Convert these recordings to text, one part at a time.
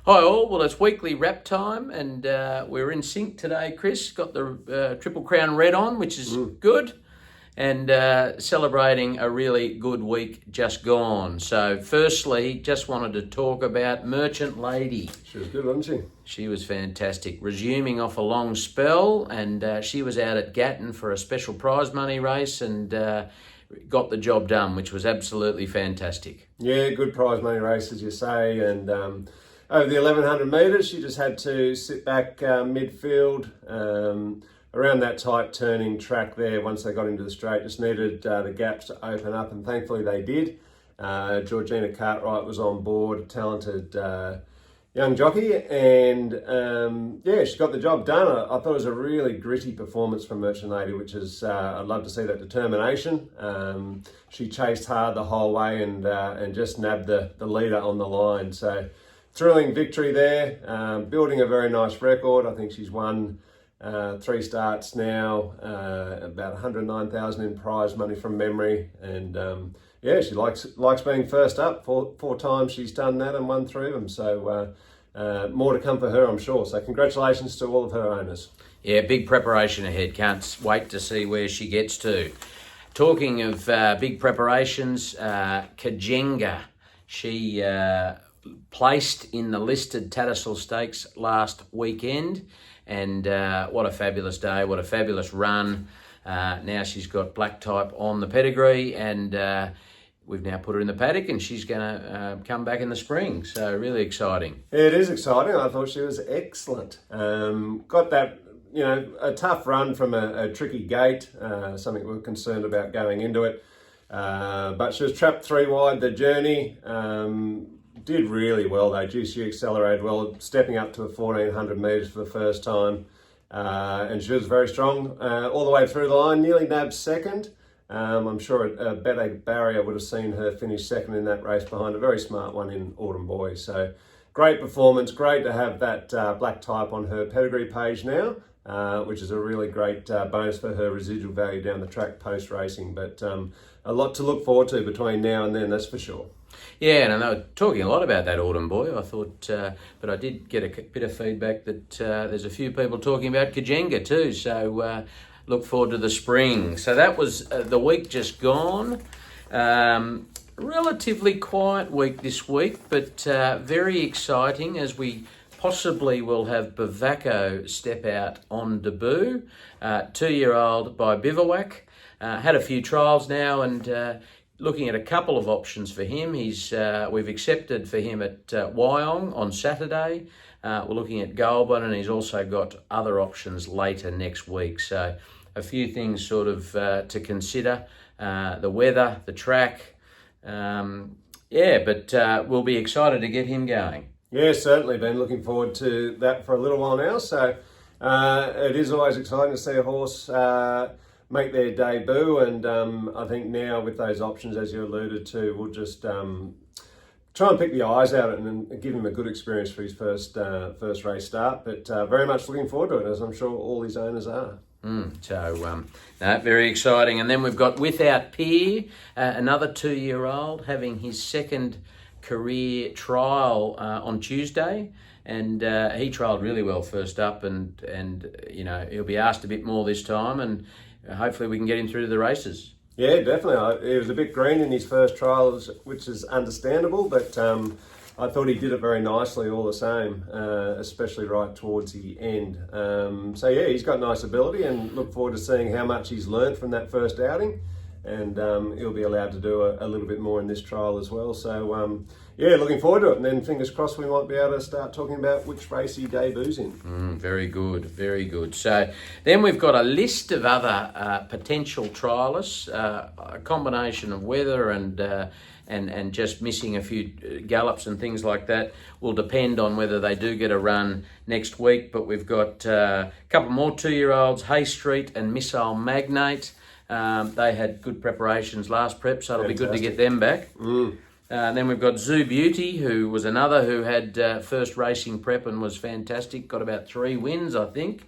Hi all, well it's weekly wrap time and we're in sync today, Chris. Got the Triple Crown Red on, which is good, and celebrating a really good week just gone. So firstly, just wanted to talk about Merchant Lady. She was good, wasn't she? She was fantastic, resuming off a long spell, and she was out at Gatton for a special prize money race and got the job done, which was absolutely fantastic. Yeah, good prize money race, as you say, and over the 1100 metres, she just had to sit back midfield around that tight turning track there. Once they got into the straight, just needed the gaps to open up, and thankfully they did. Georgina Cartwright was on board, a talented young jockey, and yeah, she got the job done. I thought it was a really gritty performance from Merchant Lady, which is, I'd love to see that determination. She chased hard the whole way and just nabbed the leader on the line. So thrilling victory there, building a very nice record. I think she's won 3 starts now, about 109,000 in prize money from memory, and yeah, she likes being first up. Four times she's done that and won 3 of them. So more to come for her, I'm sure. So congratulations to all of her owners. Yeah, big preparation ahead. Can't wait to see where she gets to. Talking of big preparations, Kajenga, she placed in the listed Tattersall Stakes last weekend, and what a fabulous day, what a fabulous run. Now she's got black type on the pedigree, and we've now put her in the paddock, and she's going to come back in the spring, so really exciting. It is exciting. I thought she was excellent. Got that, a tough run from a tricky gate, something we were concerned about going into it, but she was trapped 3 wide the journey. Did really well though. She accelerated well, stepping up to the 1400 metres for the first time, and she was very strong all the way through the line. Nearly nabbed second. I'm sure a better barrier would have seen her finish second in that race behind a very smart one in Autumn Boy. So great performance. Great to have that black type on her pedigree page now, which is a really great bonus for her residual value down the track post racing. But a lot to look forward to between now and then, that's for sure. Yeah, and I know talking a lot about that Autumn Boy. I thought, but I did get a bit of feedback that there's a few people talking about Kajenga too. So look forward to the spring. So that was the week just gone. Relatively quiet week this week, but very exciting as we possibly will have Bavaco step out on debut. 2-year-old by Bivouac. Had a few trials now and looking at a couple of options for him. We've accepted for him at Wyong on Saturday. We're looking at Goulburn, and he's also got other options later next week. So a few things sort of to consider. The weather, the track. But we'll be excited to get him going. Yeah, certainly been looking forward to that for a little while now. So it is always exciting to see a horse make their debut, and I think now with those options, as you alluded to, we'll just try and pick the eyes out and give him a good experience for his first race start. But very much looking forward to it, as I'm sure all his owners are. Very exciting. And then we've got Without Pier, another 2-year-old having his second career trial on Tuesday. And he trialled really well first up, and he'll be asked a bit more this time, and hopefully we can get him through to the races. Yeah, definitely. He was a bit green in his first trials, which is understandable, but I thought he did it very nicely all the same, especially right towards the end. So yeah, he's got nice ability, and look forward to seeing how much he's learned from that first outing, and he'll be allowed to do a little bit more in this trial as well. So yeah, looking forward to it, and then fingers crossed we might be able to start talking about which race he debuts in. Very good, very good. So then we've got a list of other potential trialists, a combination of weather and just missing a few gallops and things like that will depend on whether they do get a run next week. But we've got a couple more 2-year-olds, Hay Street and Missile Magnate. They had good preparations last prep, so it'll be good to get them back. Then we've got Zoo Beauty, who was another who had first racing prep and was fantastic. Got about 3 wins, I think.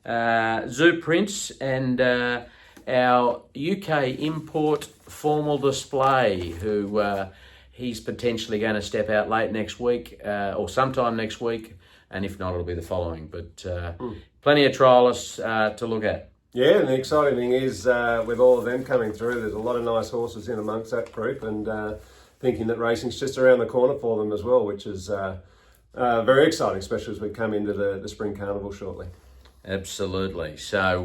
Zoo Prince and our UK import Formal Display, who he's potentially going to step out late next week or sometime next week, and if not, it'll be the following. But plenty of trialists to look at. Yeah, and the exciting thing is with all of them coming through, there's a lot of nice horses in amongst that group, and thinking that racing's just around the corner for them as well, which is very exciting, especially as we come into the Spring Carnival shortly. Absolutely. So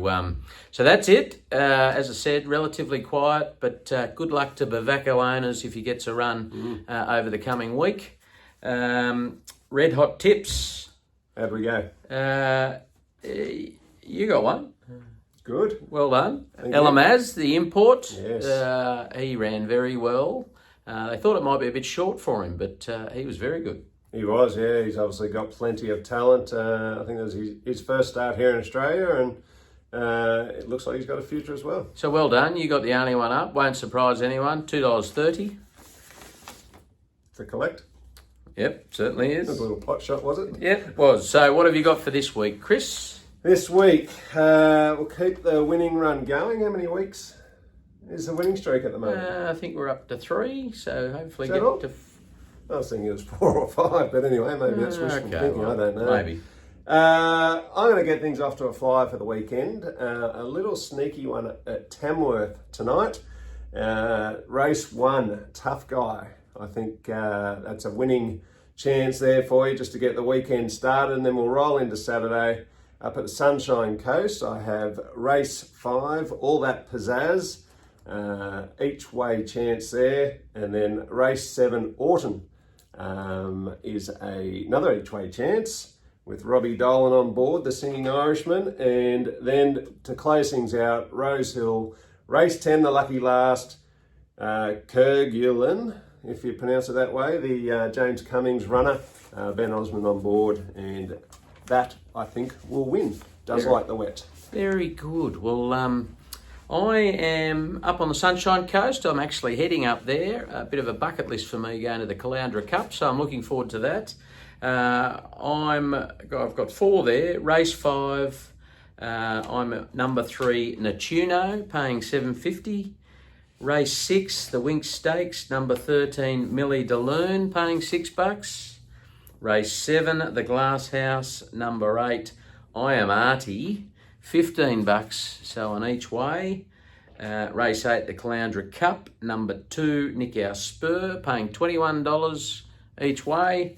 that's it. As I said, relatively quiet, but good luck to Bavaco owners if he gets a run over the coming week. Red hot tips. How'd we go? You got one. Good. Well done. Thank you. Elamaz, the import. Yes. He ran very well. They thought it might be a bit short for him, but he was very good. He was, yeah. He's obviously got plenty of talent. I think that was his first start here in Australia, and it looks like he's got a future as well. So well done. You got the only one up. Won't surprise anyone. $2.30. To collect. Yep, certainly is. A little pot shot, was it? Yep, it was. So what have you got for this week, Chris? This week, we'll keep the winning run going. How many weeks is the winning streak at the moment? I think we're up to 3, so hopefully Is that get all? to... I was thinking it was 4 or 5, but anyway, maybe that's wishful thinking. well, I don't know. Maybe. I'm going to get things off to a flyer for the weekend. A little sneaky one at Tamworth tonight. Race 1, Tough Guy. I think that's a winning chance there for you just to get the weekend started, and then we'll roll into Saturday. Up at the Sunshine Coast, I have race 5, All That Pizzazz, each way chance there, and then race 7, Autumn, is another each way chance with Robbie Dolan on board, the Singing Irishman, and then to close things out, Rose Hill, race 10, the lucky last, Kerguelen, if you pronounce it that way, the James Cummings runner, Ben Osmond on board, and that, I think, will win. Does like the wet. Very good. Well, I am up on the Sunshine Coast. I'm actually heading up there. A bit of a bucket list for me going to the Caloundra Cup, so I'm looking forward to that. I've got 4 there. Race 5, I'm at number 3, Natuno, paying $7.50. Race 6, the Wink Stakes, number 13, Millie DeLune, paying $6. Race 7, the Glass House, number 8, I Am Artie, $15, so on each way. Race 8, the Caloundra Cup, number 2, Nick Our Spur, paying $21 each way.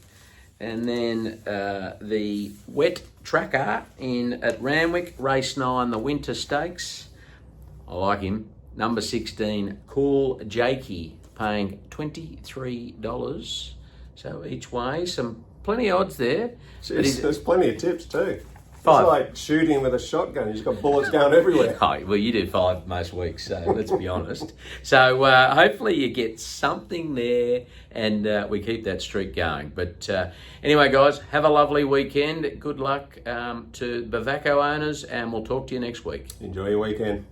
And then the Wet Tracker at Randwick, race 9, the Winter Stakes. I like him. Number 16, Cool Jakey, paying $23. So each way, plenty of odds there. There's plenty of tips too. 5. It's like shooting with a shotgun. You've just got bullets going everywhere. Oh, well, you do 5 most weeks, so let's be honest. So hopefully you get something there and we keep that streak going. But anyway, guys, have a lovely weekend. Good luck to Bavaco owners, and we'll talk to you next week. Enjoy your weekend.